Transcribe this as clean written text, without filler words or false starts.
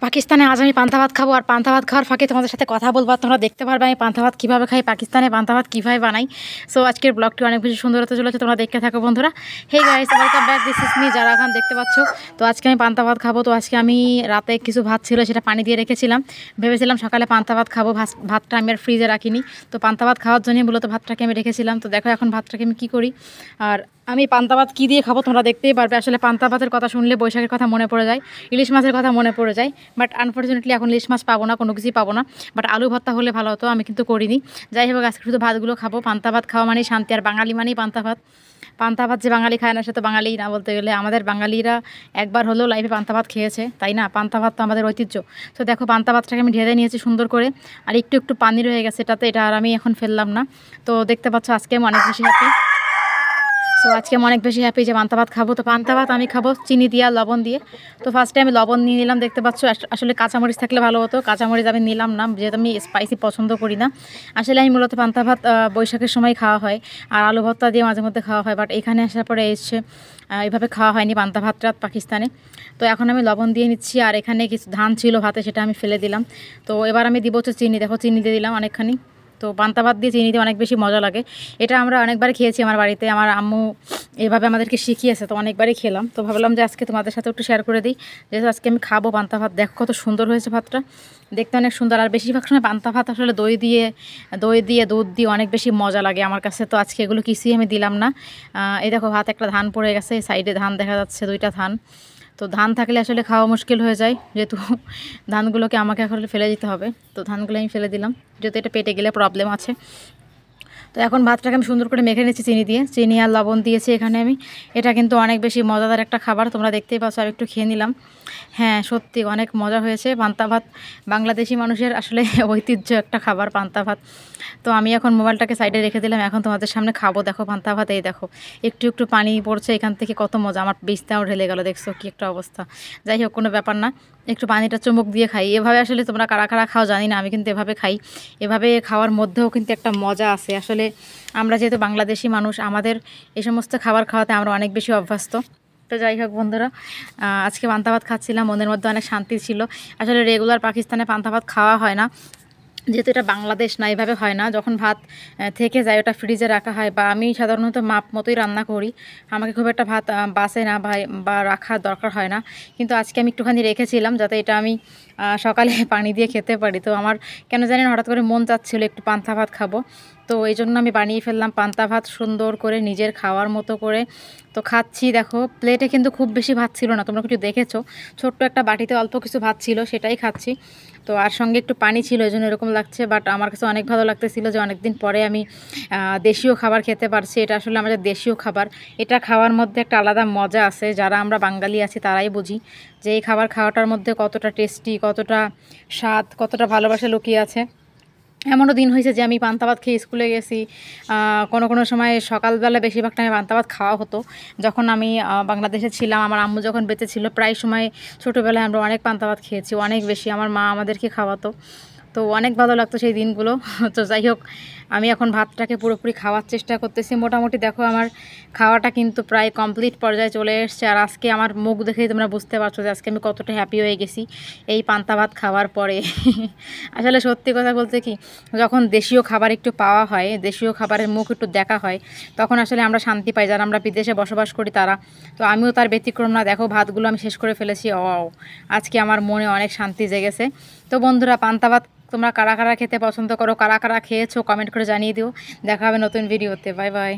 পাকিস্তানে আজ আমি পান্তা ভাত খাবো আর পান্তা ভাত খাওয়ার ফাঁকে তোমাদের সাথে কথা বলবো। তোমরা দেখতে পারবে আমি পান্তা ভাত কীভাবে খাই, পাকিস্তানে পান্তা ভাত কীভাবে বানাই। সো আজকের ব্লগটি অনেক বেশি সুন্দর হতে চলেছে, তোমরা দেখতে থাকো বন্ধুরা। Hey guys, welcome back, this is me Zara Khan, দেখতে পাচ্ছ। তো আজকে আমি পান্তা ভাত খাবো। তো আজকে আমি রাতে কিছু ভাত ছিল, সেটা পানি দিয়ে রেখেছিলাম, ভেবেছিলাম সকালে পান্তা ভাত খাবো। ভাতটা আমি আর ফ্রিজে রাখিনি, তো পান্তা ভাত খাওয়ার জন্যই মূলত ভাতটাকে আমি রেখেছিলাম। তো দেখো এখন ভাতটাকে আমি কী করি। আর আমি পান্তা ভাত কী দিয়ে খাবো তোমরা দেখতেই পারবে। আসলে পান্তা ভাতের কথা শুনলে বৈশাখের কথা মনে পড়ে যায়, ইলিশ মাছের কথা মনে পড়ে যায়। বাট আনফর্চুনেটলি এখন ইলিশ মাছ পাবো না, কোনো কিছুই পাবো না। বাট আলু ভর্তা হলে ভালো হতো, আমি কিন্তু করিনি। যাই হোক, আজকে শুধু ভাতগুলো খাবো। পান্তা ভাত খাওয়া মানেই শান্তি, আর বাঙালি মানেই পান্তা ভাত। পান্তা ভাত যে বাঙালি খায় না সে তো বাঙালিই না বলতে গেলে। আমাদের বাঙালিরা একবার হলেও লাইফে পান্তা ভাত খেয়েছে, তাই না? পান্তা ভাত তো আমাদের ঐতিহ্য। তো দেখো পান্তা ভাতটাকে আমি ঢেলে নিয়েছি সুন্দর করে, আর একটু একটু পানি রয়ে গেছে এটাতে, এটা আর আমি এখন ফেললাম না। তো দেখতে পাচ্ছ আজকে আমি অনেক বেশি হ্যাপি। সো আজকে আমি অনেক বেশি হ্যাপি যে পান্তা ভাত খাবো। তো পান্তা ভাত আমি খাবো চিনি দিয়ে আর লবণ দিয়ে। তো ফার্স্টে আমি লবণ নিয়ে নিলাম, দেখতে পাচ্ছ। আসলে কাঁচামরিচ থাকলে ভালো হতো, কাঁচামরিচ আমি নিলাম না, যেহেতু আমি স্পাইসি পছন্দ করি না। আসলে আমি মূলত পান্তা ভাত বৈশাখের সময় খাওয়া হয়, আর আলু ভর্তা দিয়ে মাঝে মধ্যে খাওয়া হয়। বাট এখানে আসার পরে এসে এইভাবে খাওয়া হয়নি পান্তা ভাতটা পাকিস্তানে। তো এখন আমি লবণ দিয়ে নিচ্ছি, আর এখানে কিছু ধান ছিল ভাতে, সেটা আমি ফেলে দিলাম। তো এবার আমি দিব হচ্ছে চিনি, দেখো চিনি দিয়ে দিলাম অনেকখানি। তো পান্তা ভাত দিয়ে চিনি দিয়ে অনেক বেশি মজা লাগে। এটা আমরা অনেকবারই খেয়েছি আমার বাড়িতে, আমার আম্মু এভাবে আমাদেরকে শিখিয়েছে, তো অনেকবারই খেলাম। তো ভাবলাম যে আজকে তোমাদের সাথে একটু শেয়ার করে দিই, যেহেতু আজকে আমি খাবো পান্তা ভাত। দেখো কত সুন্দর হয়েছে ভাতটা, দেখতে অনেক সুন্দর। আর বেশিরভাগ সময় পান্তা ভাত আসলে দই দিয়ে দুধ দিয়ে অনেক বেশি মজা লাগে আমার কাছে। তো আজকে এগুলো কিছুই আমি দিলাম না। এই দেখো ভাত একটা ধান পড়ে গেছে, সাইডে ধান দেখা যাচ্ছে, 2টা ধান। তো ধান থাকলে আসলে খাওয়া মুশকিল হয়ে যায়, যেহেতু ধানগুলোকে আমাকে এখন ফেলে দিতে হবে। তো ধানগুলো আমি ফেলে দিলাম, যেহেতু এটা পেটে গেলে প্রবলেম আছে। তো এখন ভাতটাকে আমি সুন্দর করে মেখে নিচ্ছি চিনি দিয়ে, চিনি আর লবণ দিয়েছি এখানে আমি। এটা কিন্তু অনেক বেশি মজাদার একটা খাবার, তোমরা দেখতেই পাচ্ছ। আর একটু খেয়ে নিলাম। হ্যাঁ সত্যি অনেক মজা হয়েছে। পান্তা ভাত বাংলাদেশি মানুষের আসলে ঐতিহ্য একটা খাবার পান্তা ভাত। তো আমি এখন মোবাইলটাকে সাইডে রেখে দিলাম, এখন তোমাদের সামনে খাবো। দেখো পান্তা ভাত, এই দেখো একটু একটু পানি পড়ছে এখান থেকে, কত মজা। আমার বিছনাও ঢেলে গেল, দেখছো কি একটা অবস্থা। যাই হোক, কোনো ব্যাপার না, একটু পানিটা চুমুক দিয়ে খাই। এভাবে আসলে তোমরা কারা কারা খাও জানি না, আমি কিন্তু এভাবে খাই। এভাবে খাওয়ার মধ্যেও কিন্তু একটা মজা আছে। আসলে আমরা যেহেতু বাংলাদেশি মানুষ, আমাদের এই সমস্ত খাবার খাওয়াতে আমরা অনেক বেশি অভ্যস্ত। তো যাই হোক বন্ধুরা, আজকে পান্তা ভাত খাচ্ছিলাম, মনের মধ্যে অনেক শান্তি ছিল। আসলে রেগুলার পাকিস্তানে পান্তা ভাত খাওয়া হয় না, যেহেতু এটা বাংলাদেশ না, এইভাবে হয় না। যখন ভাত থেকে যায় ওটা ফ্রিজে রাখা হয়, বা আমি সাধারণত মাপ মতোই রান্না করি, আমাকে খুব একটা ভাত বাসে না বা রাখার দরকার হয় না। কিন্তু আজকে আমি একটুখানি রেখেছিলাম, যাতে এটা আমি সকালে পানি দিয়ে খেতে পারি। তো আমার কেন জানি না হঠাৎ করে মন চাচ্ছিলো একটু পান্তা ভাত খাবো, তো এই জন্য আমি বানিয়ে ফেললাম পান্তা ভাত সুন্দর করে নিজের খাওয়ার মতো করে। তো খাচ্ছি, দেখো প্লেটে কিন্তু খুব বেশি ভাত ছিল না, তোমরা কিছু দেখেছো, ছোট্ট একটা বাটিতে অল্প কিছু ভাত ছিল, সেটাই খাচ্ছি। তো আর সঙ্গে একটু পানি ছিল, এই জন্য এরকম লাগছে। বাট আমার কাছে অনেক ভালো লাগতেছিল যে অনেকদিন পরে আমি দেশীয় খাবার খেতে পারছি। এটা আসলে আমাদের দেশীয় খাবার, এটা খাওয়ার মধ্যে একটা আলাদা মজা আছে। যারা আমরা বাঙালি আছি তারাই বুঝি যে এই খাবার খাওয়াটার মধ্যে কতটা টেস্টি, কতটা স্বাদ, কতটা ভালোবাসা লুকিয়ে আছে। এমনও দিন হয়েছে যে আমি পান্তা ভাত খেয়ে স্কুলে গেছি। কোনো কোনো সময় সকালবেলা বেশিরভাগ টাইমে পান্তা ভাত খাওয়া হতো, যখন আমি বাংলাদেশে ছিলাম। আমার আম্মু যখন বেঁচে ছিল, প্রায় সময় ছোটোবেলায় আমরা অনেক পান্তা ভাত খেয়েছি, অনেক বেশি। আমার মা আমাদেরকে খাওয়াতো, তো অনেক ভালো লাগতো সেই দিনগুলো। তো যাই হোক, আমি এখন ভাতটাকে পুরোপুরি খাওয়ার চেষ্টা করতেছি। মোটামুটি দেখো আমার খাওয়াটা কিন্তু প্রায় কমপ্লিট পর্যায়ে চলে এসছে। আর আজকে আমার মুখ দেখেই তোমরা বুঝতে পারছো যে আজকে আমি কতটা হ্যাপি হয়ে গেছি এই পান্তা ভাত খাওয়ার পরে। আসলে সত্যি কথা বলতে কি, যখন দেশীয় খাবার একটু পাওয়া হয়, দেশীয় খাবারের মুখ একটু দেখা হয়, তখন আসলে আমরা শান্তি পাই, যারা আমরা বিদেশে বসবাস করি তারা। তো আমিও তার ব্যতিক্রম না। দেখো ভাতগুলো আমি শেষ করে ফেলেছি। আজকে আমার মনে অনেক শান্তি জেগেছে। তো বন্ধুরা, পান্তা ভাত তোমরা কারা কারা খেতে পছন্দ করো, কারা কারা খেয়েছো, কমেন্ট করে জানিয়ে দিও। দেখা হবে নতুন ভিডিওতে। Bye bye.